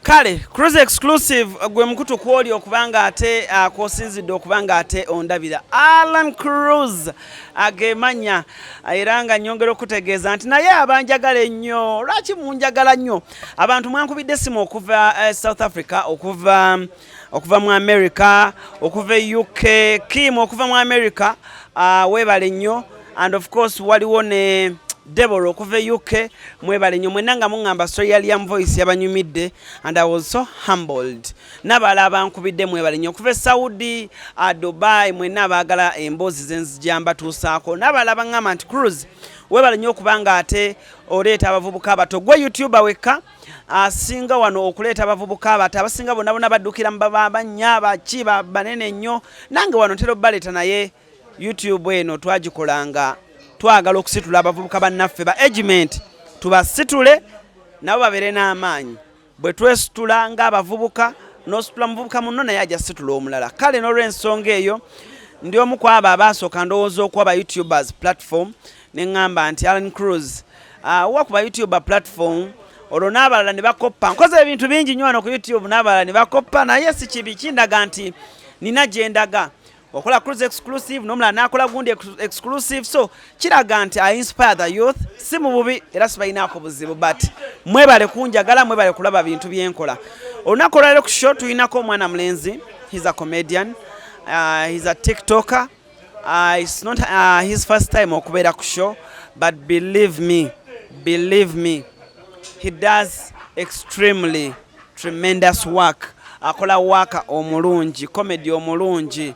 Kale cruise exclusive gwe mukutu kwoli okubanga ate kosinzidde okubanga ate ondabira Alan Cruz agemanya era nga nyongera okutegeeza nti naye abanjagala ennyo. Lwaki munjagala nnyo? Abantu mwankubidde simu okuva South Africa, okuva mu America, okuva UK, Kim okuva mu America, webale nnyo, and of course waliwo ne Deborah okuva UK, mwebale nnyo mwenna nga muŋŋamba Australian Voice yabanyumidde, and I was so humbled. N'abala abankubidde mwebale nnyo okuva Saudi, Dubai, mwenna abaagala emboozi zenzija mbatuusaako. N'abala baŋŋamba nti Cruz webale nnyo okubanga ate oleeta abavubuka abato. Gwe YouTuber wekka asinga wano okuleeta abavubuka abato, abasinga bonna baddukira mu bannya abaki banene nnyo. Nange wano ntera obbaleeta, naye YouTube eno twagikolanga twagala okusitula abavubuka bannaffe ba agement, tubasitule nabo babeere n'amaanyi. Bwe twesitula ng'abavubuka n'ositula muvubuka munno naye ajja situla omulala. Kale n'olw'ensonga eyo ndi omu ku abo abaasooka ndowooza okuwa ba YouTubers platform, ne ŋŋamba nti Alan Cruz wa ku ba YouTuber platform, olwo n'abalala ne bakoppa. Nkoze ebintu bingi nnyo wano ku YouTube, n'abalala ne bakoppa, naye si kibi, kindaga nti nina gye ndaga. Okola Cruise exclusive n'omulala n'akola gundi exclusive, so kiraga nti I inspire the youth. Si mu bubi era sibalinaako buzibu, but mwebale kunjagala, mwebale kulaba bintu byenkola. Olunaku olwaleero ku show tulinako omwana mulenzi. He's a comedian, he's a TikToker. It's not his first time okubeera ku show, but believe me, he does extremely tremendous work. Akola waka omulungi, comedy omulungi.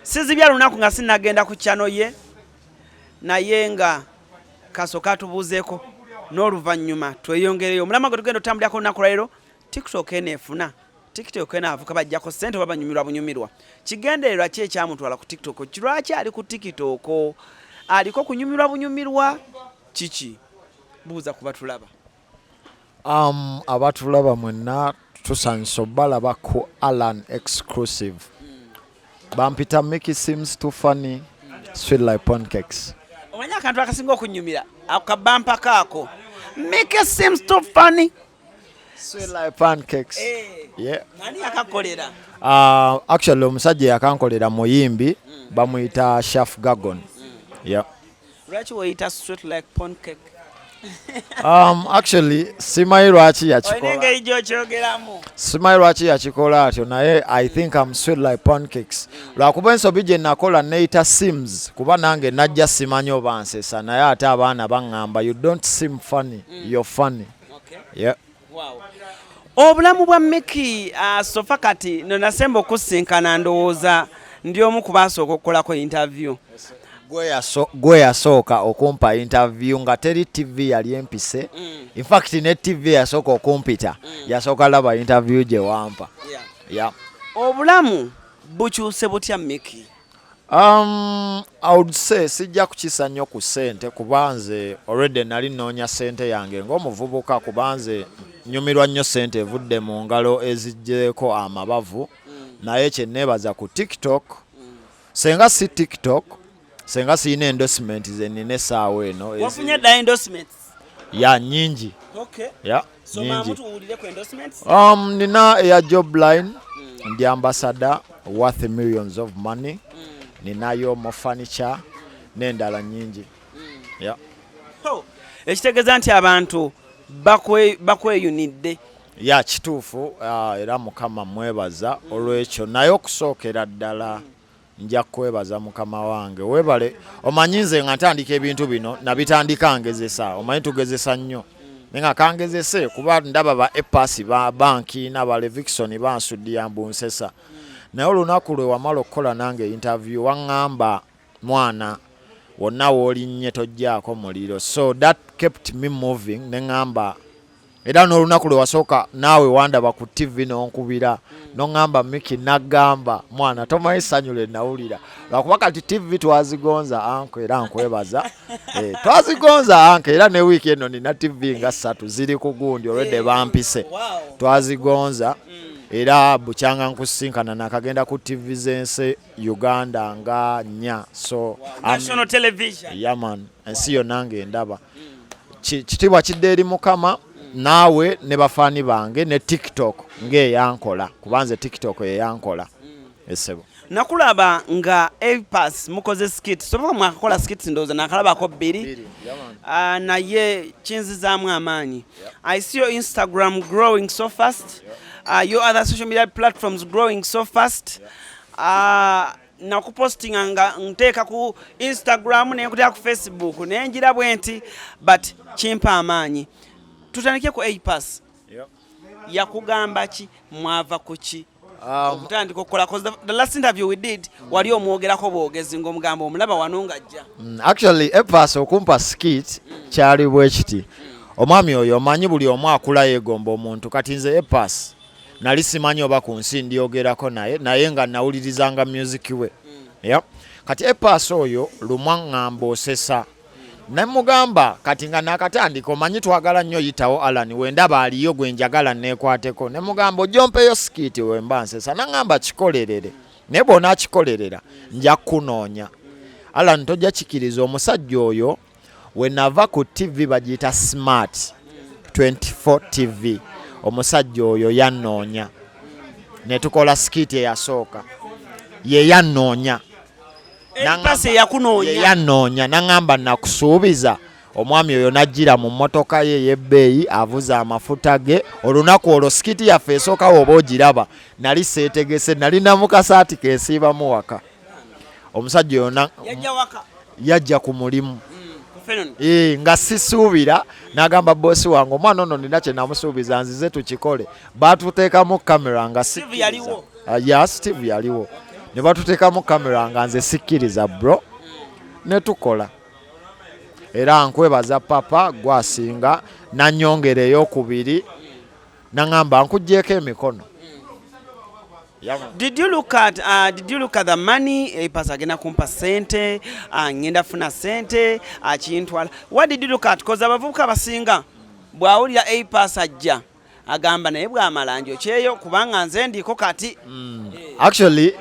Sizibya lunaku nga sinagenda ku channel ye, naye nga kasoka tubuzeeko n'oluvannyuma tweyongereyo. Omulama gwe tugenda otambulako olunaku lwaleero, TikTok enefuna, TikTok enaavuka bajjako ssente oba banyumirwa bunyumirwa. Kigendererwa ki ekyamutwala ku TikTok? Kirwaki ali ku TikTok? Aliko kunyumirwa bunyumirwa kiki? Buuza kuba tulaba. Abatulaba mwenna tusanyusa balaba ku Alan exclusive. Bampita Mikey seems too funny, sweet like pancakes. Omanya akantu akasinga okunyumira akabampa kaako. Mikey seems too funny, sweet like pancakes. Yeah. Nani akakolera? Actually omusajja yakankolera muyimbi bamuyita Chef Gagon. Yeah. Lwaki weyita sweet like pancake? Actually simanyi lwaki yakikola. Olinga ijjo kyogeramu. Simanyi lwaki yakikola atyo, naye I think I'm sweet like pancakes. Lwakuba ensobi gye nakola neyita Sims, kuba nange najja simanyi oba nsesa, naye ate abaana baŋŋamba you don't seem funny, you're funny. Okay. Yeah. Wow. Obulamu bwa Mikey sofa kati nasemba okusinkana ndowooza ndi omu ku baasooka okukolako interview. Gwe yasooka okumpa interview nga teri TV yali empise. In fact ne TV yasooka okumpita, yasooka laba interview gye wampa. Yeah. Obulamu bukyuse butya Mikey? I would say sijja kukisa nnyo ku ssente, kubanze already nali noonya ssente yange ng'omuvubuka, kubanze nyumirwa nnyo ssente evudde mu ngalo eziggyeko amabavu. Naye kye neebaza ku TikTok, senga si TikTok, senga siyina endorsement ze nina essaawa eno. Wafunye dda endorsements? Ya nyingi. Okay. Ya So nyingi. tuwulire ku endorsements? Nina eya Jobline, ndi ambassador worth millions of money. Ninayo mu furniture n'endala nyingi. Yeah. Ekitegeeza nti abantu bakweyunidde. Ya kituufu, era Mukama mwebaza olw'ekyo, naye okusookera ddala nja kwebaza Mukama wange. Webale omanyi nze nga ntandika ebintu bino nabitandika ngezesa, omanyi tugezesa nnyo. Nenga kangezese kuba ndaba ba epasi ba banki n'aba Levikson bansuddiya mbunsesa. Naye olunaku lwe wamala okukola nange interview waŋŋamba mwana wonna w'olinnye tojjaako muliro. So that kept me moving. Ne ŋŋamba era n'olunaku lwe wasooka naawe wandaba ku TV n'onkubira n'oŋŋamba Mikey naggamba mwana tomanyi ssanyu lye nawulira. Lwakuba kati TV twazigonza anko era nkwebaza. Twazigonza anko era ne wiiki eno nina TV nga 3 ziri ku gundi olwedde bampise. Twazigonza. Era bukyanga nkusinkana nakagenda ku TV zense Uganda nga 4. So National television. Yeah man, ensi yo nange ndaba. Kitibwa kidde eri Mukama. naawe ne bafaani bange ne TikTok ng'eyankola kubanze TikTok eyankola essebo. Nakulaba nga Apas mukoze skit sobola mwakola skit ndoza nakalabako 2 naye kinzizaamu amaanyi. I see your Instagram growing so fast, your other social media platforms growing so fast. Nakupostinga nga nteeka ku Instagram nekutera ku Facebook nenjira bwenti but kimpa amaanyi. Tutandike ku Apas. Yakugamba ki mwava kuki? Okutandika okukola cause the last interview we did wali omwogerako bwogezi ng'omugamba omulaba wano ng'ajja. Actually Apas okumpa skit kyali bwe kiti. Omwami oyo omanyi buli omu akula yeegomba omuntu kati nze Apas nali simanyi oba ku nsi ndyogerako naye nga nawulirizanga music we. Kati Apas oyo lumwa ngamba osesa nemugamba kati nga nakatandika omanyi twagala nnyo yitawo Alan wendaba aliyo gwe njagala nekwateko nemugamba ojompeyo skiti wemba nsesa nangamba kikolerere naye bw'ona kikolerera nja kunoonya. Alan tojja kikiriza omusajja oyo we nava ku TV bagiyita Smart 24 TV omusajja oyo yannoonya ne tukola skiti eyasooka ye yannoonya. Yannoonya nangamba nakusuubiza omwami oyo najjira mu mmotoka ye y'ebbeeyi avuza amafuta ge olunaku olwo skiti yaffe esooka oba ogiraba nali seetegese nali namukasaati keesiibamu waka. Omusajja oyo yajja ku mulimu nga sisuubira n'agamba boosi wange omwana ono nina kye namusuubiza nzize tukikole baatuteekamu kamera nga Steve yaliwo ne batuteekamu kamera nga nze sikkiriza bro ne tukola era nkwebaza papa gwasinga nanyongera ey'okubiri nangamba nkugjeeko emikono. Did you look at the money? Apas agenda kumpa sente, ngenda funa sente, akintwala. What did you look at? Because abavubuka basinga bwawulira Apas ajja agamba naye bwamala njokyeyo kubanga nze ndiko kati. Actually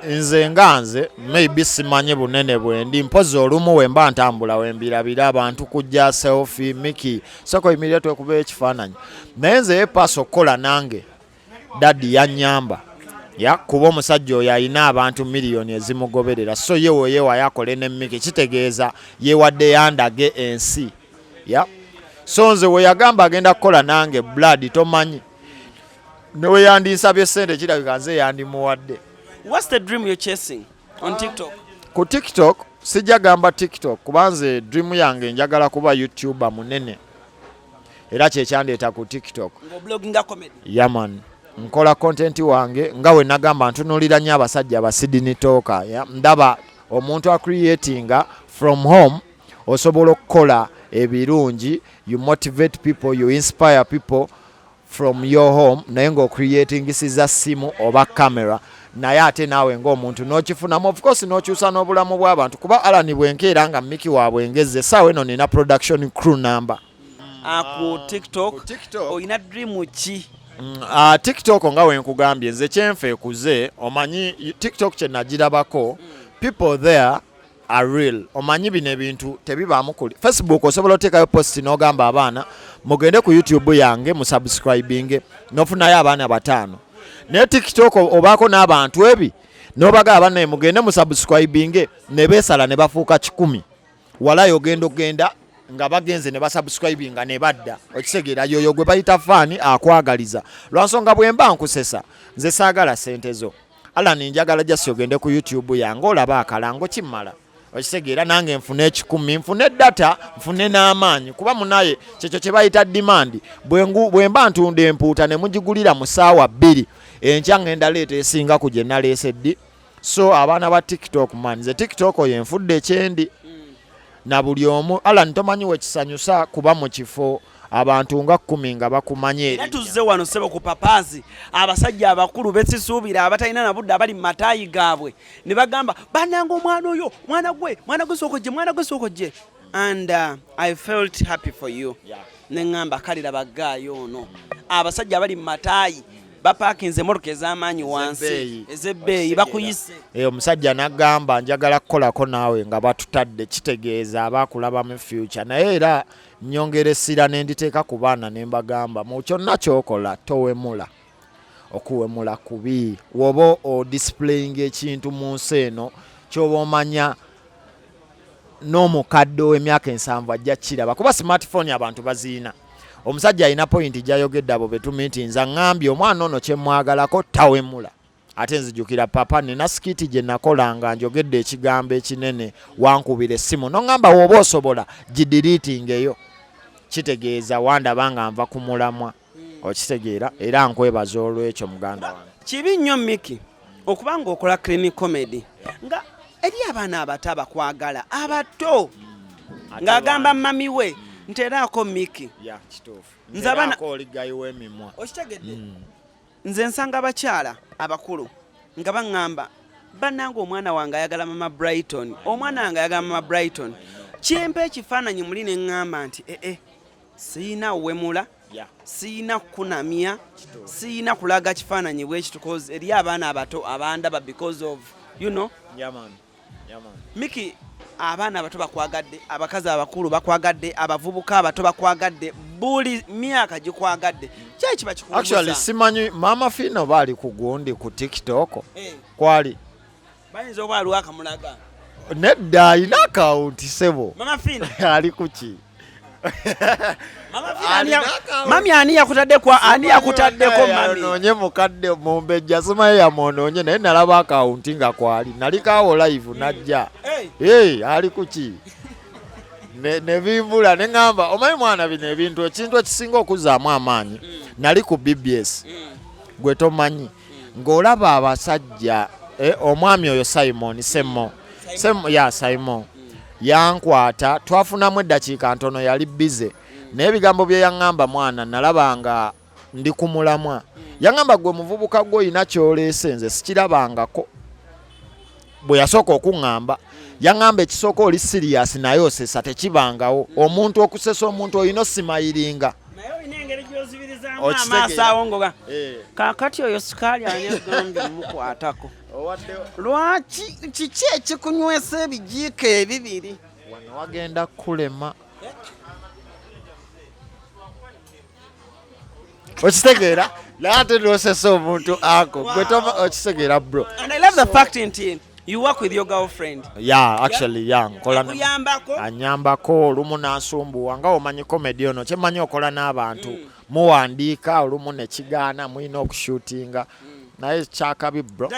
nze nganze maybe simanye bunene bwendi mpozi olumu wemba ntambula wembirabira abantu kujja selfie Mikey soko immediate okuba ekifaananyi naye nze Apas okola nange daddy yanyamba kuba omusajja oyo alina abantu miliyoni ezimugoberera so yewe yakole ne Mikey kitegeeza yewadde yandage ensi so nze we yagamba agenda kukola nange blood tomanyi newe yandinsabye sente kirabika nze yandimuwadde. What's the dream you're chasing on TikTok? Ku TikTok sijja gamba TikTok kubanze dream yange njagala kuba YouTuber munene era kyekyandeeta ku TikTok. Blogging comedy. Yaman nkola content wange nga we nagamba ntunuulira nnyo abasajja aba Sydney Talker ndaba omuntu acreatinga from home osobola okukola ebirungi you motivate people you inspire people from your home naye ng'ocreating siza simu oba camera naye ate naawe ng'omuntu n'okifunamu of course n'okyusa n'obulamu bw'abantu kuba Alan bwenkeera nga Mikey waabwe ngezze saawa eno nina production crew number. Ku TikTok oyina dream ki? TikTok nga wenkugambye nze kyenfeekuze omanyi TikTok kye nagirabako people there are real. Omanyi bino ebintu tebibaamu kuli Facebook osobola oteekayo post n'ogamba abaana mugende ku YouTube yange mu subscribing n'ofunayo abaana 5 naye TikTok obaako n'abantu ebi n'obaga abaana mugende mu subscribing ne beesala ne bafuuka 10 walayo ogenda nga bagenze ne basubscribinga ne badda okitegeera yoyo gwe bayita faani akwagaliza lwansonga bwe mba nkusesa nze saagala sente zo Alan njagala just ogende ku YouTube yange olaba akalango kimmala okitegeera nange nfune 10 nfune data nfune n'amaanyi kuba munaye kyekyo kye bayita demand bwe mba ntunda empuuta ne mugigulira mu ssaawa 2 enkya ngenda leeta esinga ku gye naleese ddi so abaana ba TikTok man nze TikTok oyo enfudde ekyendi na buli omu Alan tomanyi wekisanyusa kuba mu kifo abantu nga 10 nga bakumanye era tuzze wano sebo ku papazi abasajja abakulu besisuubira abatalina na budde abali mu mataayi gaabwe ne bagamba bananga omwana oyo mwana gwe sookojje and I felt happy for you ne ngamba kalira bagaayo ono abasajja abali mu mataayi bapakinze emotoka ez'amaanyi wansi ez'ebbeeyi bakuyise. Omusajja n'agamba njagala kukolako naawe nga batutadde, kitegeeza abakulaba mu future. Naye era nnyongera essira ne nditeeka ku baana ne mbagamba mu kyonna ky'okola towemula. Okuwemula kubi. Woba odisplaying ekintu mu nsi eno ky'oba omanya n'omukadde w'emyaka 7 ajja kiraba, kuba smartphone abantu baziina. Omusajja alina point gy'ayogedde abo betumi nti nze ngambye omwana ono kye mwagalako tawemula. Ate nzijukira papa nina skiti gye nakolanga njogedde ekigambo ekinene wankubira essimu n'ongamba w'oba osobola gidiriitingeyo. Kitegeeza wandaba nga nva ku mulamwa. Okitegeera era nkwebaza olw'ekyo muganda wange. Kibi nnyo Mikey okuba ng'okola clean comedy nga eri abaana abato abakwagala abato ng'agamba mami we nteeraako Mikey. Nze abaana okitegedde nze nsanga abakyala abakulu nga baŋŋamba bannange omwana wange ayagala mama Brighton, omwana wange ayagala mama Brighton. Kyempa ekifaananyi muli ne ŋŋamba nti siina wemula, siina kunamya, siina kulaga kifaananyi bwekito because eri abaana abato abandaba because of you know. Mikey, abaana abato bakwagadde, abakazi abakulu bakwagadde, abavubuka abato bakwagadde, buli myaka gikwagadde. Kyaki bakikumbuza? Actually simanyi mama Fino bali ku gundi ku TikTok. Kwali bayinza oba aliwo akamulaga. Nedda alina akawunti sebo. Mama Fino ali kuki? Mami ani yakutaddeko mami? Noonye mukadde mumbejja simanyi yamunoonye naye nalaba akawunti nga kwali. Nalikaawo live najja. Ali kuki? Ne bimbula ne ngamba omanyi mwana bino ebintu ekintu ekisinga okuzaamu amaanyi. Nali ku BBS. Gwe tomanyi. Ng'olaba abasajja omwami oyo Simon Simon yankwata twafunamu eddakiika ntono yali bize naye ebigambo bye yaŋŋamba mwana nalabanga ndi ku mulamwa. Yaŋŋamba gwe muvubuka gwe olina kyoleese nze sikirabangako. Bwe yasooka okuŋŋamba yaŋŋamba ekisooka oli serious naye osesa tekibangawo. Omuntu okusesa omuntu olina osimayiringa. Kaakati oyo sikaali ani agambye mukwatako. Lwaki kiki ekikunywesa ebijiiko ebibiri? Wano wagenda kulema. Okitegeera? Laate lwosesa omuntu ako. Okitegeera bro. And I love the fact nti you work with your girlfriend. Actually nkola anyambako olumu n'asumbuwa nga omanyi comedy ono kyemanyi okola n'abantu muwandiika olumu ne kigaana mulina okushootinga. Naye kyakabi bro.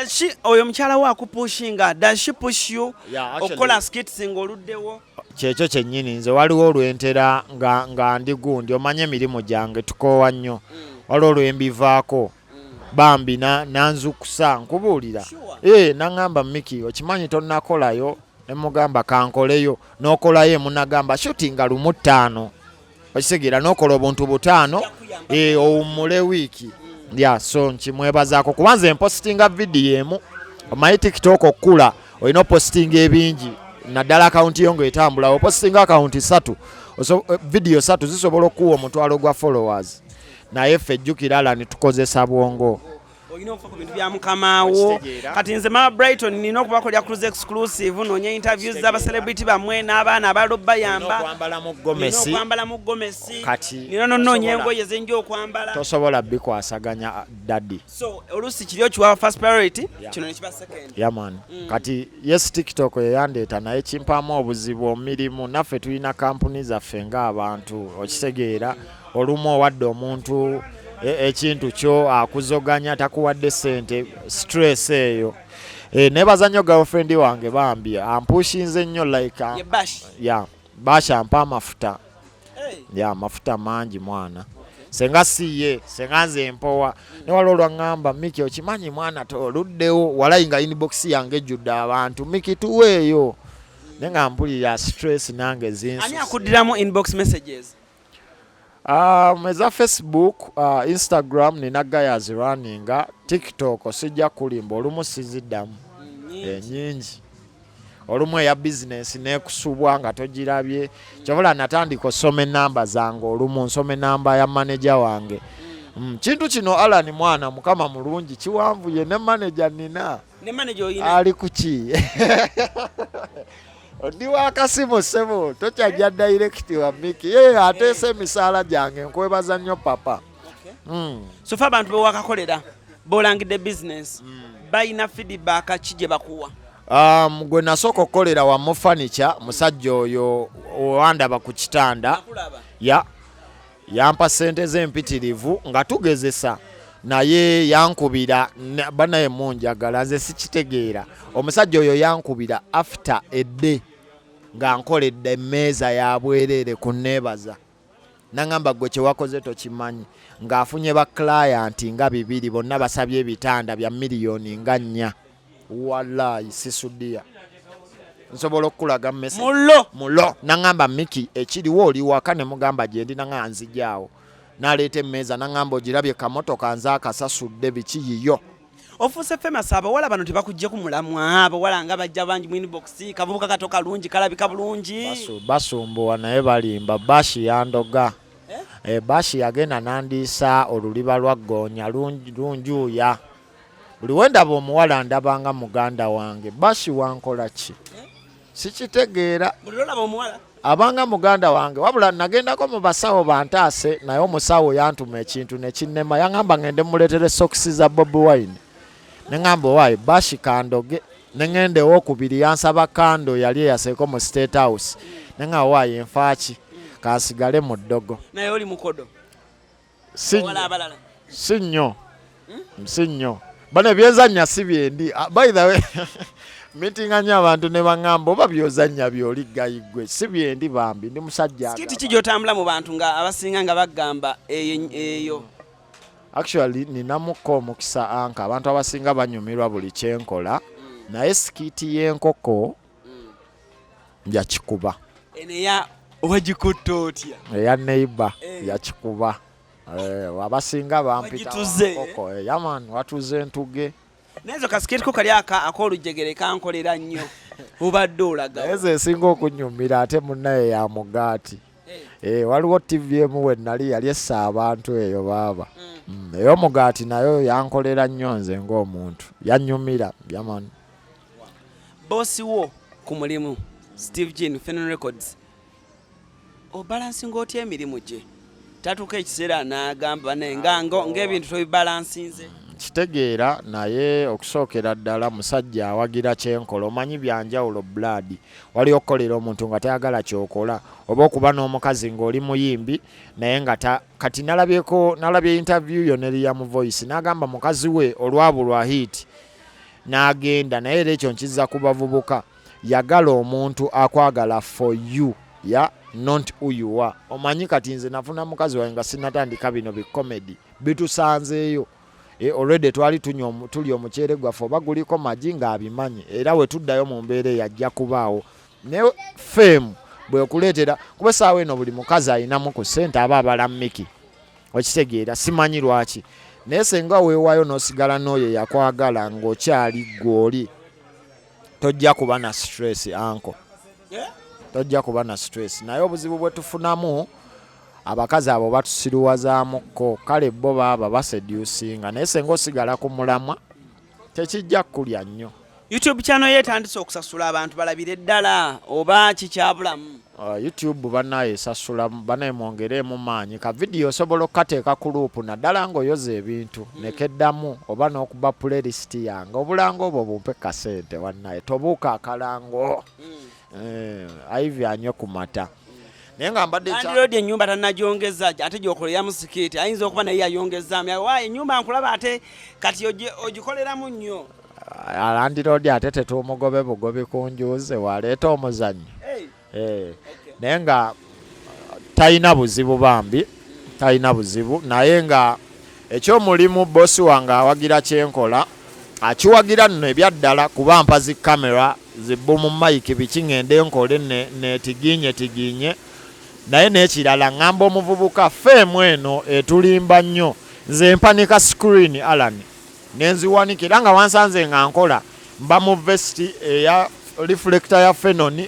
Oyo mukyala wa akupushinga, does she push you okola skits ng'oluddewo? Kyekyo kyennyini nze waliwo olwentera nga ndi gundi omanye emirimu gyange tukoowa nnyo. Waliwo olwembivaako bambi nanzukusa nkubuulira. Naŋŋamba Mikey okimanyi tonnakolayo ne mugamba kankoleyo n'okolayo emunagamba shootinga lumu 5. Okitegeera n'okola obuntu 5 owummule wiiki. So nkimwebazaako kuba nze mpostinga vidiyo emu omanyi TikTok okula olina opostinga ebingi naddala akawunti yo ng'etambula. Opostinga akawunti 3 vidiyo 3 zisobola okuwa omutwalo gwa followers. Naye ffe jjukira Alan tukozesa bwongo. Olina okufa ku bintu bya mukamaawo. Kati nze mama Brighton nina okubakolera cruise exclusive nonya interviews z'abacelebrity bamwe n'abaana abalobbayamba. Okwambala mu gomesi. Kati nina nonnoonya engoye zenja okwambala. Tosobola bikwasaganya daddy. So oluusi kiri okiwa first priority kino ne kiba second. Kati yes TikTok yeyandeeta naye kimpamu obuzibu omirimu naffe tulina kampuni zaffe ng'abantu okitegeera. Olumu owadde omuntu ekintu kyo akuzoganya takuwadde sente stress eyo. Nebaza nnyo girlfriend wange bambi ampushinze nnyo like basha ampa amafuta. Amafuta mangi mwana. Senga siye senga nze mpowa ne waliwo lwaŋŋamba Mikey okimanyi mwana toluddewo walayinga inbox yange ejjudde abantu Mikey tuweeyo ne nga mpulira stress nange zinsu. Ani akuddiramu inbox messages? Meza Facebook, Instagram nina gayas running, TikTok sijja kulimba olumu siziddamu nyingi. Olumu ya business nekusubwa nga togirabye. Kyabula natandika osome namba zange olumu nsome namba ya manager wange. Kintu kino Alan mwana mukama mulungi kiwanvuye ne manager nina. Ne manager oyina. Ali kuki. Ndi wakasimu sebo tokyajja direct wa Mikey. Ye atese misala gyange nkwebaza nnyo papa. So fa abantu bewakakolera bolangide business bayina feedback kije bakuwa. Gwe nasooka okukolera wa mufanicha musajja oyo owandaba ku kitanda yampa sente z'empitirivu nga tugezesa naye yankubira banaye munjagala nze sikitegeera omusajja oyo yankubira after a day nga nkoledde emmeeza ya bwereere ku neebaza nangamba gwe kyewakoze tokimanyi ng'afunye ba client nga 2 bonna basabye ebitanda bya miliyoni nga 4 wallahi sisudia nsobola okulaga message mulo nangamba Mikey ekiriwo oli waka ne mugamba gyendi nanga nzijaawo naleeta emmeeza nangamba ogirabye kamotoka nze akasasudde biki yiyo ofuse famous abawala bano tebakujje ku mulamwa abawala nga bajja bangi mu inbox kavubuka katoka lungi kalabika bulungi basumbuwa naye balimba bashi yandoga bashi yagenda nandiisa oluliba lwa ggoonya lunjuya buli wendaba omuwala ndabanga muganda wange bashi wankola ki sikitegeera abanga muganda wange wabula nagendako mu basawo bantaase naye omusawo yantuma ekintu nekinnema yaŋŋamba ngende muleetere sokisi za Bobi Wine neŋŋamba owaayi bashi kandoge neŋŋende owokubiri yansaba kando yali eyaseeko mu State House neŋŋamba owaayi enfaaki kansigale mu ddogo naye oli mukodo si nnyo bano ebyezannya si byendi by the way meetinga nnyo abantu ne baŋŋamba oba byozannya byoli gayigwe si byendi bambi ndi musajja kiti kijotambula mu bantu nga abasinga nga bagamba eyo actually ninamuko omukisa anka abantu abasinga banyumirwa buli kyenkola naye sikiti y'enkoko njakikuba eneya wagikutta otya eya neighbor yakikuba abasinga bampita koko yaman watuze entuge nezo kasiketiko kali akolujegere kankolera nnyo ubadde olaga ezo esinga okunyumira ate munnaye ya mugaati waliwo TV emu we nali yali essa abantu eyo baaba eyo mugaati nayo yankolera nnyo nze ng'omuntu yanyumira yaman bosi wo ku mulimu Steve Jean Fennon Records obalansinga otya emirimu gye tatuuka ekiseera n'agamba ng'ebintu tobibalansinze kitegeera naye okusookera ddala musajja awagira kyenkola omanyi byanjawulo blood wali okukolera omuntu nga tayagala kyokola oba okuba n'omukazi ng'oli muyimbi naye nga kati nalabye interview yo neri ya mu Voice n'agamba mukazi we olwabulwa hit n'agenda naye era ekyo nkizza ku bavubuka yagala omuntu akwagala for you not who you are omanyi kati nze nafuna mukazi wange nga sinatandika bino bikomedi bitusanzeeyo already twali tuli omuceere gwaffe oba guliko magi ng'abimanyi era we tuddayo mu mbeera yajja kubaawo ne fame bwe kuleetera kuba essaawa eno buli mukazi ayinamu ku ssente aba abala Mikey okitegeera simanyi lwaki naye senga weewaayo n'osigala n'oyo yakwagala ng'okyali gw'oli tojja kuba na stress anko tojja kuba na stress naye obuzibu bwe tufunamu abakazi abo batusiruwazaamuko kale bo baba baseducinga naye senga osigala ku mulamwa tekijja kulya nnyo YouTube channel yetandise okusasula abantu balabire ddala oba kikyabulamu YouTube banaye esasula banaye mwongeremu maanyi ka video osobola okukateeka ku loop naddala ng'oyoza ebintu nekeddamu oba n'okuba playlist yange obulango obwo bumpe kasente wannaye tobuuka akalango Ivy anyo ku mata naye nga mbadde Android ennyumba tannagyongeza ate gyokolera musikiti ayinza okuba naye yayongezaamu waaye ennyumba nkulaba ate kati ogikoleramu nnyo Android ate tetumugobe bugobi ku njuuze waleeta omuzannyo naye nga talina buzibu bambi talina buzibu naye nga ekyomulimu bosi wange awagira kyenkola akiwagira nno ebyaddala kuba mpa zi kamera zibbumu Mikey biki ngende nkole netiginye naye n'ekirala ŋŋamba omuvubuka feemu eno etulimba nnyo nze mpanika screen Alan nenziwanikira nga wansanze nga nkola mba mu vesti eya reflector ya Fennon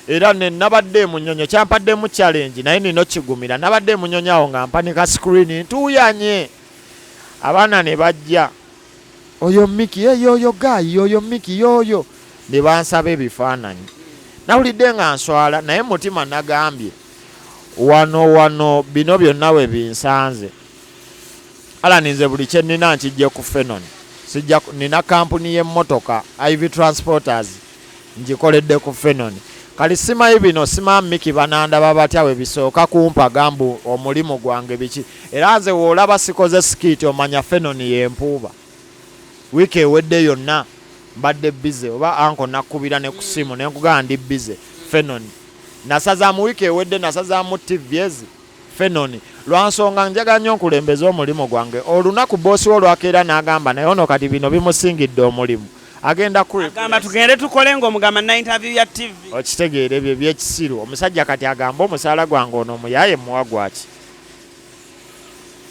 era ne nabadde munyonyo kyampadde mu challenge naye nino kigumira nabadde munyonyo awo nga mpanika screen ntuyanye abaana ne bajja oyo Mikey yoyo gayi yoyo Mikey yoyo ne bansaba ebifaananyi nawulidde nga nswala naye mutima nagambye wano bino byonna we binsanze ala ninze buli kye nnina nkijje ku Fenon nina kampuni y'emmotoka IV Transporters ngikoledde ku Fenon kali simayi bino simamu Mikey banandaba batya we bisooka kumpa gambu omulimu gwange biki era nze woolaba sikoze sikiiti omanya Fenon y'empuuba wiiki ewedde yonna mbadde bize oba anko nakubira ne ku simu ne nkugamba ndi bize Fenon nasaza mu wiiki ewedde nasaza mu TVs Fenon lwansonga njaga nnyo nkulembeza omulimu gwange olunaku boosi wo lwakeera n'agamba naye ono kati bino bimusingidde omulimu agenda agamba tugende tukole ng'omugamba na interview ya TV okitegeera ebyo byekisiru omusajja kati agamba omusaala gwange ono omuyaye muwa gwaki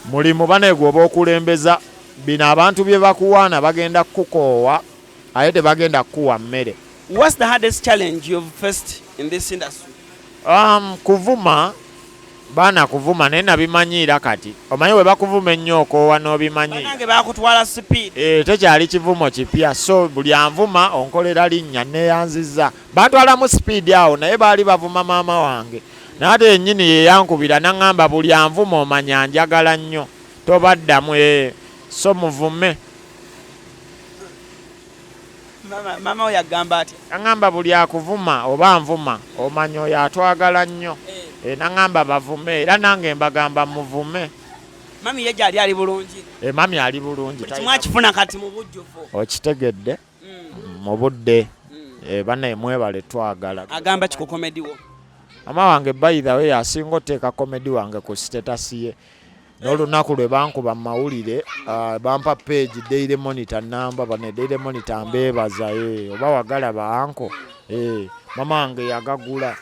mulimu baneegwoba okulembeza bino abantu bye bakuwaana bagenda kukoowa ate tebagenda kukuwa mmere. What's the hardest challenge you've faced in this industry? Kuvuma baana kuvuma naye nabimanyiira kati omanyi we bakuvuma ennyo okoowa n'obimanyiira banange bakutwala speed tekyali kivumo kipya so buli anvuma onkolera linnya neyanziza batwalamu speed awo naye baali bavuma maama wange naate yennyini yeyankubira naŋŋamba buli anvuma omanya njagala nnyo tobaddamu so muvume mama oyo agamba ati naŋŋamba buli akuvuma oba nvuma omanya oyo atwagala nnyo naŋŋamba bavume era nange mbagamba muvume mami ye gyali ali bulungi mami ali bulungi kimwakifuna kati mu bujjuvu okitegedde mu budde banaye mwebale twagala agamba kiko komedi wo mama wange by the way asinga oteeka komedi wange ku status ye n'olunaku lwe bankuba mu mawulire bampa page Daily Monitor namba bane Daily Monitor mbeebaza oba wagala baanko mama wange yagagula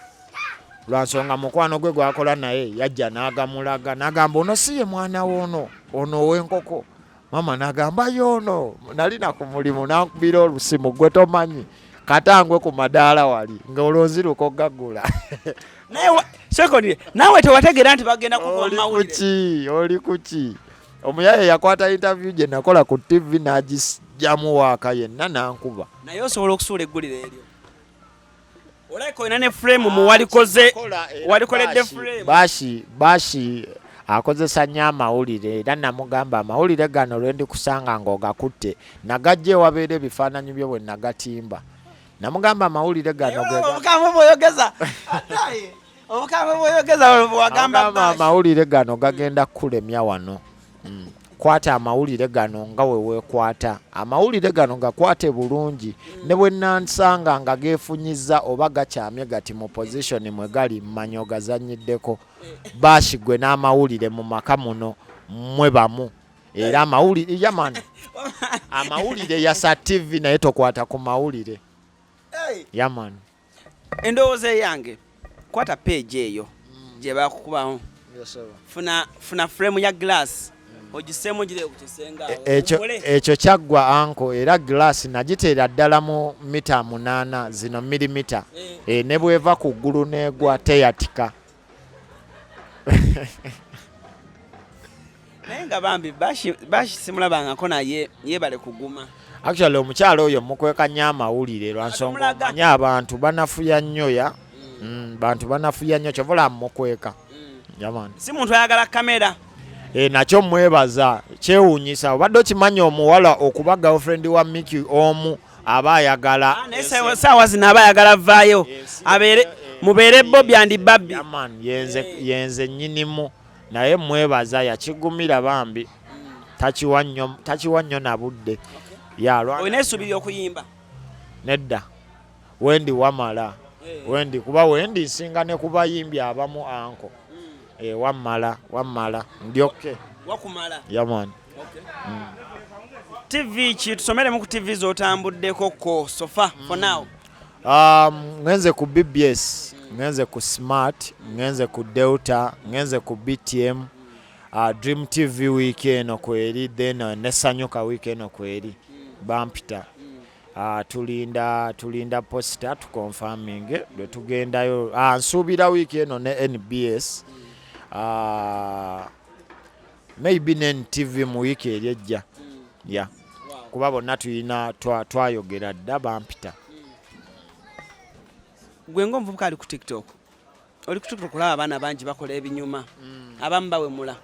lwansonga mukwano gwe gwakola naye yajja n'agamulaga n'agamba ono si ye mwana w'ono ono ow'enkoko mama n'agamba yono nalina ku mulimu n'ankubira olusimu gwe tomanyi katangwe ku madaala wali ng'olonziruka oggagula nawe tewategeera nti bagenda kukuba mawulire oli kuki omuyaye yakwata interview gye nakola ku TV n'agijjamu waaka yenna n'ankuba naye osobola okusuula eggulire eryo olaika olina ne frame mu walikoledde frame bashi akozesa nnyo amawulire era namugamba amawulire gano lwe ndikusanga ng'ogakutte nagajja ewabeera ebifaananyi bye bwe nagatimba namugamba amawulire gano obukambwe bw'oyogeza wagamba amawulire gano gagenda kukulemya wano kwata amawulire gano nga weweekwata amawulire gano gakwate bulungi ne bwe nansanga nga geefunyiza oba gakyamye gati mu position mwe gali mmanyi ogazannyiddeko bashi gwe n'amawulire mu maka muno mwe bamu era amawulire yamani amawulire yasa TV naye tokwata ku mawulire yamani endowooza eyange kwata page eyo gye bakukubaho funa frame ya glass ogisemu gire kukisenga ekyo kyaggwa anko era glass nagiteera ddala mu mita 8 zino milimita ne bweva ku ggulu negwa teyatika naye nga bambi bashi simulabangako naye yebale kuguma actually omukyalo oyo mukweka nnyo amawulire lwansonga omanyi abantu banafuya nnyo bantu banafuya nnyo kyovula mukweka jamani si muntu ayagala kamera nakyo mwebaza kyewuunyisa obadde okimanyi omuwala okuba girlfriend wa Mikey omu aba ayagala saawa zino aba ayagala vaayo mubeere Bobby and Babby yenze nnyinimu naye mwebaza yakigumira bambi takiwa nnyo na budde olina essuubi ly'okuyimba nedda wendi wamala wendi kuba wendi nsinga ne kubayimbi abamu anko wammala ndyoke wakumala yamani TV ki tusomeremu ku TV z'otambuddeko ko sofa for now ngenze ku BBS ngenze ku Smart ngenze ku Delta ngenze ku BTM Dream TV weekend kweri then nesanyuka weekend kweri bampita tulinda posta tukonfirming lwe tugendayo nsuubira weekend ne NBS maybe NTV mu wiki ejja ya kuba bonna tuyina twayogera dda bampita. Gwe ng'omuvubuka ali ku TikTok, oli ku TikTok olaba abaana bangi bakola ebinyuma abamu bawemula.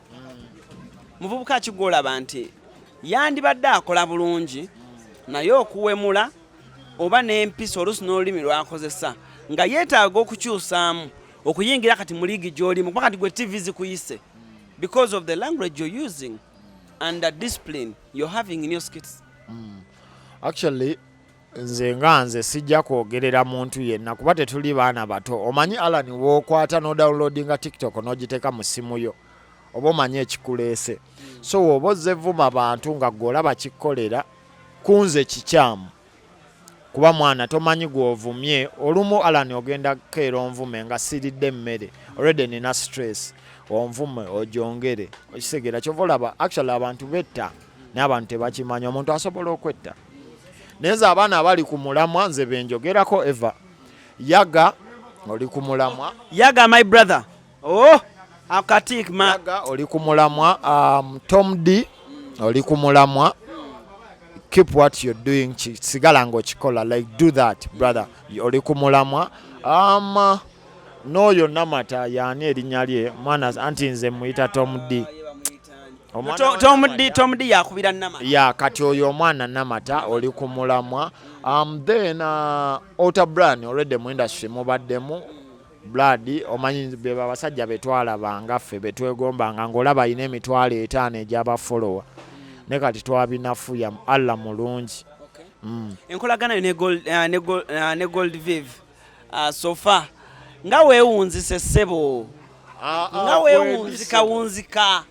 Muvubuka akigolaba nti yandibadde akola bulungi naye okuwemula oba n'empisa oluusi n'olulimi lwakozesa nga yeetaaga okukyusaamu okuyingira kati mu liigi gy'olimu kuba kati gwe TV zikuyise because of the language you're using and the discipline you're having in your skits. Actually nze sijja kwogerera muntu yenna kuba tetuli baana bato. Omanyi Alan wookwata no downloadinga TikTok n'ogiteeka mu simu yo oba omanyi ekikuleese. So oba ozze vuma bantu nga gw'olaba kikkolera kunze kikyamu kuba mwana tomanyi gw'ovumye olumu Alan ogenda keera onvume nga siridde emmere already nina stress onvume ojongere okisegera kyova olaba actually abantu betta n'abantu tebakimanya omuntu asobola okwetta. Neza abaana abali ku mulamwa nze benjogerako Eva Yaga oli ku mulamwa. Yaga my brother. Oh akatik ma Yaga oli ku mulamwa. Tom D oli ku mulamwa. Keep what you're doing sigala ng'okikola like do that brother oli ku mulamwa. N'oyo Namata yaani erinnya lye mwana anti nze muyita Tom D. Tom D yakubira Namata. Ya kati oyo omwana Namata oli ku mulamwa. Then Outer Brand already mu industry mubaddemu Blood omanyi be babasajja betwalabanga ffe betwegombanga ng'olaba ayina emitwalo 5 egy'abafollowa ne kati twabinafuya Allah mulungi. Enkolagana yo ne Gold Viv so far nga weewunzise ssebo nga weewunzika wunzika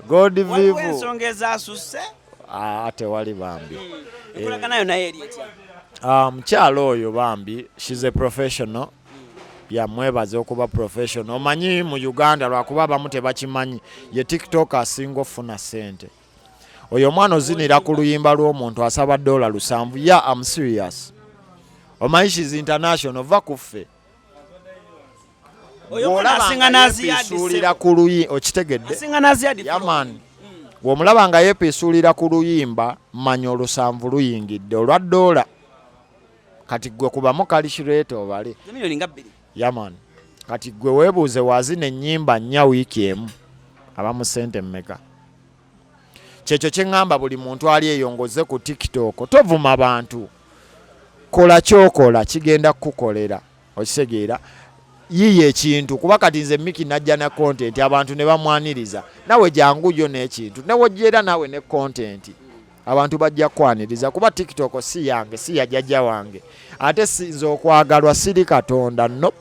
God Viv ensonga ezasusse tewali bambi. enkolagana yo naye eri etya? Mukyalo oyo bambi she's a professional. Mwebaze okuba professional. Omanyi mu Uganda lwakuba abamu tebakimanyi ye TikTok asinga ofuna ssente. Oyo mwana ozinira ku luyimba lw'omuntu asaba $7. Yeah, I'm serious. Omanyi she's international va kuffe. Oyo mwana asinga yeepiisuulira ku luyimba okitegedde? Asinga naziyadi. Yaman. Bw'omulaba nga yeepiisuulira ku luyimba manya olusanvu luyingidde olwa $1. Kati gwe kubamu kalishirete obale. Milioni nga 2. Yaman. Kati gwe weebuuze wazina ennyimba 4 wiiki emu abamu ssente mmeka? Kyekyo kye ŋŋamba buli muntu ali eyongoze ku TikTok tovuma bantu. Kola kyokola kigenda kukukolera. Okitegeera? Yiye ekintu kuba kati nze Mikey najja na content abantu ne bamwaniriza. Nawe jangu yo n'ekintu. Ne wojjera nawe ne content. Abantu bajja kwaniriza kuba TikTok si yange si ya jjajja wange. Ate sinza okwagalwa siri Katonda no.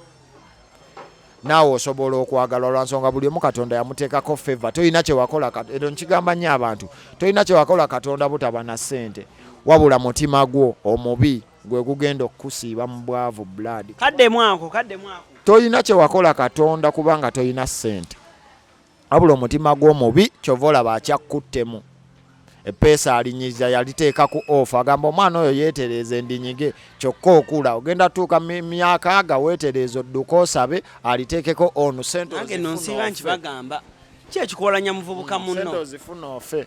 Nawe osobola okwagalwa lwansonga buli omu Katonda yamuteekako favor. Toyina kye wakola Katonda. Nkigamba nnyo abantu. Toyina kye wakola Katonda butaba na ssente. Wabula mutima gwo omubi gwe gugenda okusiiba mu bwavu blood. Kaddemu ako. Toyina kye wakola Katonda kubanga toyina ssente. Wabula omutima gwo mubi kyova olaba akyakuttemu. Epesa alinyiza yaliteeka ku offer agamba omwana oyo yeetereza endinyige kyokka okula ogenda tuuka myaka aga weetereza odduka osabe aliteekeko ono sente ozifuna bagamba ki ekikolanya muvubuka munno sente ozifuna ofe.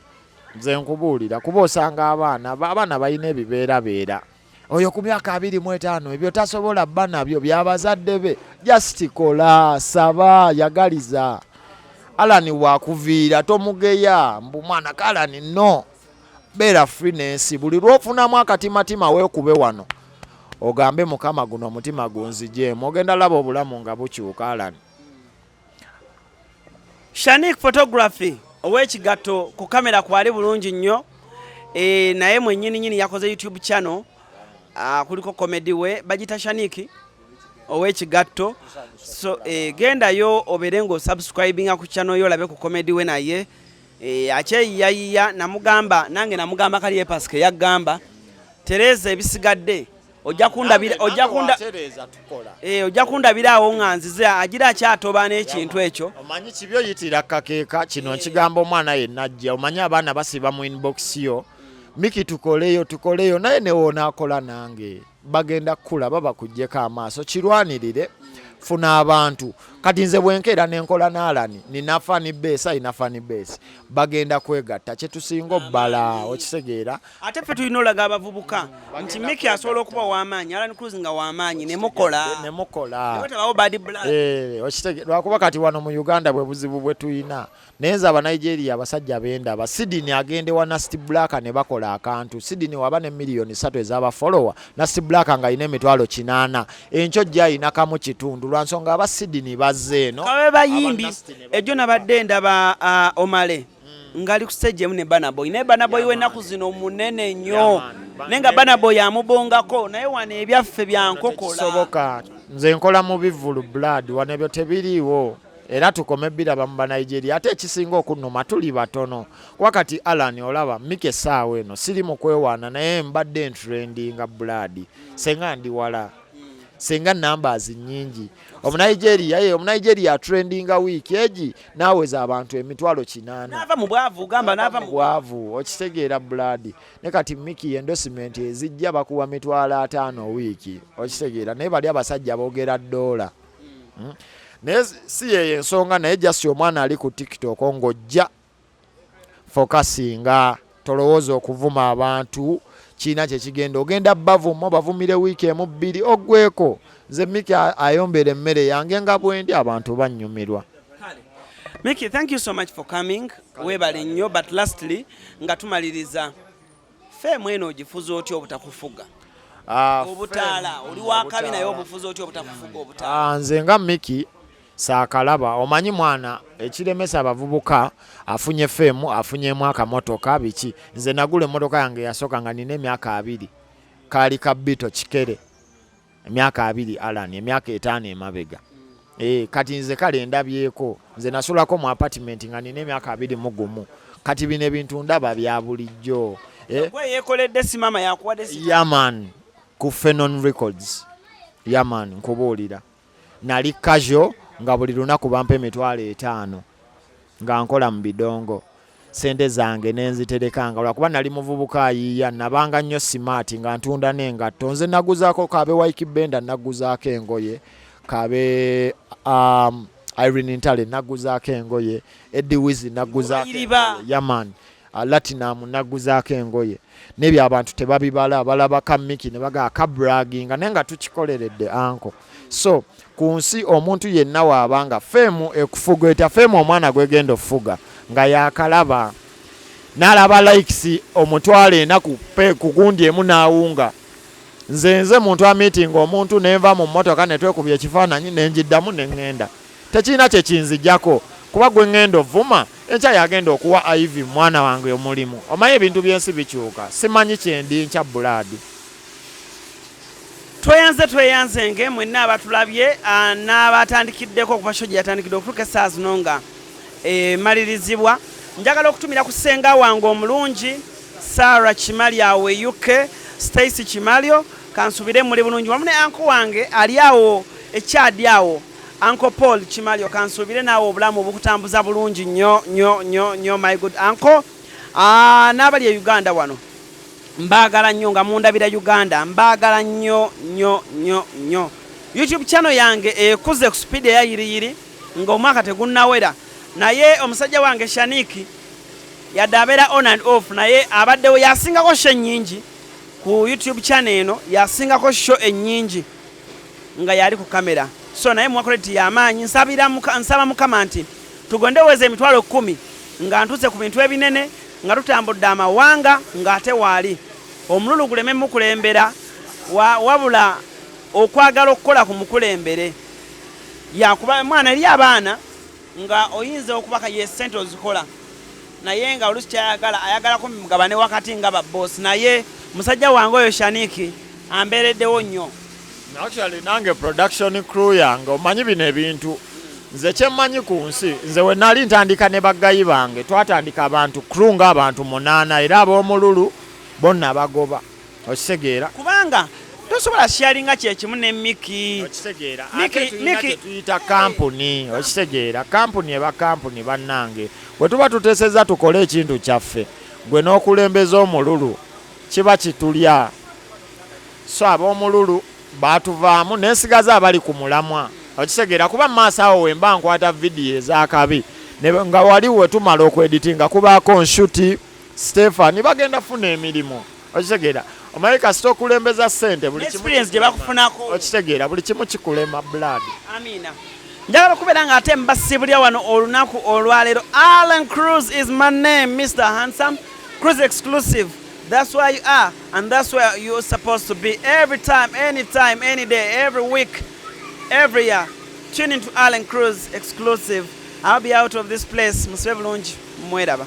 Nze nkubuulira kuba osanga abaana balina ebibeerabeera oyo ku myaka 25 ebyo tasobola bba nabyo byabazadde be just kola saba yagaliza. Alani wakuviira tomugeya mbu mwana kalani no beera freeness buli lwofunamu akatimatima weekube wano ogambe mukama guno omutima gunzijeemu ogenda laba obulamu nga bukyuka. Alani Shanik photography ow'ekigatto ku kamera kwali bulungi nnyo naye mwennyini yakoze YouTube channel kuliko comedy we bagita Shanik ow'ekigatto. So gendayo obere ngo subscribinga ku channel yo labe ku comedy we naye akyeyiyayiya namugamba nange namugamba kali epaske yagamba Tereza ebisigadde ojja kundabira awo nganzize agira akyatoba n'ekintu ekyo. Omanyi kibyo yitira kakeeka kino nkigamba omwana yenna ajja omanyi abaana basiba mu inbox yo Mikey tukoleyo naye newoona akola nange bagenda kukula baba kujjeko amaaso kirwanirire funa abantu kati nze bwenkeera nenkola n'alani nina fani base ayina fani base bagenda kwegatta kyetusinga obbala okitegeera ate ffe tulina olaga abavubuka nti Mikey asobola okuba w'amaanyi Alan Cruz nga w'amaanyi nemukola tabawo bad blood okitegeera lwakuba kati wano mu Uganda bwe buzibu bwe tuyina naye nze Abanigeria abasajja bendaba Sydney agende wa Nasty Black ne bakola akantu Sydney waba ne miliyoni 3 ez'abafollower Nasty Black nga ayina emitwalo 8 enkyo gy'ayina kamu kitundu lwa nsonga aba Sydney bazze eno kabe bayimbi ejjo nabadde ndaba Omale ngali ku stage emu ne Banaboy naye Banaboy w'ennaku zino munene nnyo naye nga Banaboy amubongako naye wano ebyaffe byankokola soboka nze nkola mu bivulu blood wano ebyo tebiriiwo era tukome biraba mu Banigeria ate ekisinga okunnuma tuli batono wakati Alan olaba Mikey saawa eno siri mu kwewaana naye mbadde ntrendinga blood senga ndi wala senga numbers nyingi Omunigeria trendinga week egi naweza abantu emitwalo 8 nava mu bwavu gamba nava mu bwavu okitegeera blood ne kati Mikey endorsement ezijja bakuwa mitwalo 5 week okitegeera naye bali abasajja boogera $. Naye si ye ensonga naye just omwana ali ku TikTok ng'ojja focusinga tolowooza okuvuma abantu kiina kye kigenda ogenda bavuma bavumire wiiki emu bbiri ogweko nze Mikey ayombera emmere yange nga bwendi abantu bannyumirwa. Mikey, thank you so much for coming. Weebale nnyo but lastly nga tumaliriza femu eno ogifuza otya obutakufuga obutaala oli wakabi naye obufuza otya obutakufuga obutaala nze nga Mikey saakalaba omanyi mwana ekiremesa abavubuka afunye femu afunyemu akamotoka biki nze nagula emmotoka yange yasooka nga nina emyaka 2 kaali kabito kikere emyaka 2 Alan emyaka 5 emabega kati nze kale ndabyeko nze nasulako mu apartment nga nina emyaka 21 kati bino ebintu ndaba bya bulijjo gwe yeekoledde si mama yakuwadde si yaman ku Phenon Records yaman nkubuulira nali casual nga buli lunaku bampa emitwalo 5 nga nkola mu bidongo sente zange nenziterekanga lwakuba nali muvubuka ayiiya nabanga nnyo smart nga ntunda n'engatto nze naguzaako kabe Wike Benda naguzaako engoye kabe Irene Ntale naguzaako engoye Eddie Wizi naguzaako yaman Latinum naguzaako engoye nebyo abantu tebabibala balaba ka Mikey ne baga akabraginga naye nga tukikoleredde anko so ku nsi omuntu yenna waabanga femu ekufuga eta femu omwana gwegenda ofuga nga yakalaba n'alaba likes omutwale enaku kugundi emu n'awunga nze muntu amitinga omuntu nenva mu mmotoka ne twekubya ekifaananyi nenjiddamu neŋŋenda tekirina kye kinzijjako kuba gwe ŋŋenda ovuma enkya yagenda okuwa Ivy mwana wange omulimu omanyi ebintu byensi bikyuka simanyi kyendi nkya buladi tweyanze nge mwenna abatulabye n'abatandikiddeko okuva shoji yatandikidde okutuuka essaawa zino nga malirizibwa njagala okutumira ku ssenga wange omulungi Sarah Kimalyo UK Stacy Kimalyo kansubire muli bulungi wamu ne anko wange ali awo ekyadi awo Uncle Paul Kimalyo kansubire naawe obulamu obukutambuza bulungi nnyo my good uncle n'abali e Uganda wano mbagala nnyo nga mundabira Uganda mbagala nnyo YouTube channel yange ekuze ku speed ya yiriyiri nga omwaka tegunnawera naye omusajja wange Shaniki yadabera on and off naye abaddewo yasingako show ennyingi ku YouTube channel eno yasingako show ennyingi nga yali ku kamera so naye mwakoleti y'amaanyi nsaba Mukama nti tugondeweza emitwalo 10 nga ntuze ku bintu ebinene nga tutambudde amawanga ng'ate waali omululu guleme mukulembera wabula okwagala okukola ku mukulembere yakuba mwana eri abaana nga oyinza okubaka yesente ozikola naye nga olusi ayagalako mugabane wakati nga babbosi naye musajja wange oyo Shaniki ambeereddewo nnyo actually nange production crew yange omanyi bino ebintu nze kyemmanyi ku nsi nze we nali ntandika ne baggayi bange twatandika abantu crew nga abantu 8 era ab'omululu bonna bagoba okitegeera kubanga tosobola sharinga kyekimu ne Mikey okitegeera Mikey tuyita kampuni okitegeera kampuni eba kampuni bannange bwe tuba tuteseza tukole ekintu kyaffe gwe n'okulembeza omululu kiba kitulya so ab'omululu batuvaamu nensigaza abali ku mulamwa okitegeera kuba maaso awo wemba nkwata vidiyo ezakabi nga wali wetumala okweditinga kubaako nshuti Stefani bagenda funa emirimu okitegeera omanyi kasita okulembeza ssente okitegeera buli kimu kikulema blood. Amina. Njagala okubeera nga ate mbasibulya wano olunaku olwaleero. Alan Cruz is my name, Mr. Handsome. Cruz exclusive. That's where you are, and that's where you're supposed to be. Every time, anytime, any day, every week, every year. Tune into Alan Cruz exclusive. I'll be out of this place. Musebe bulungi, mweraba.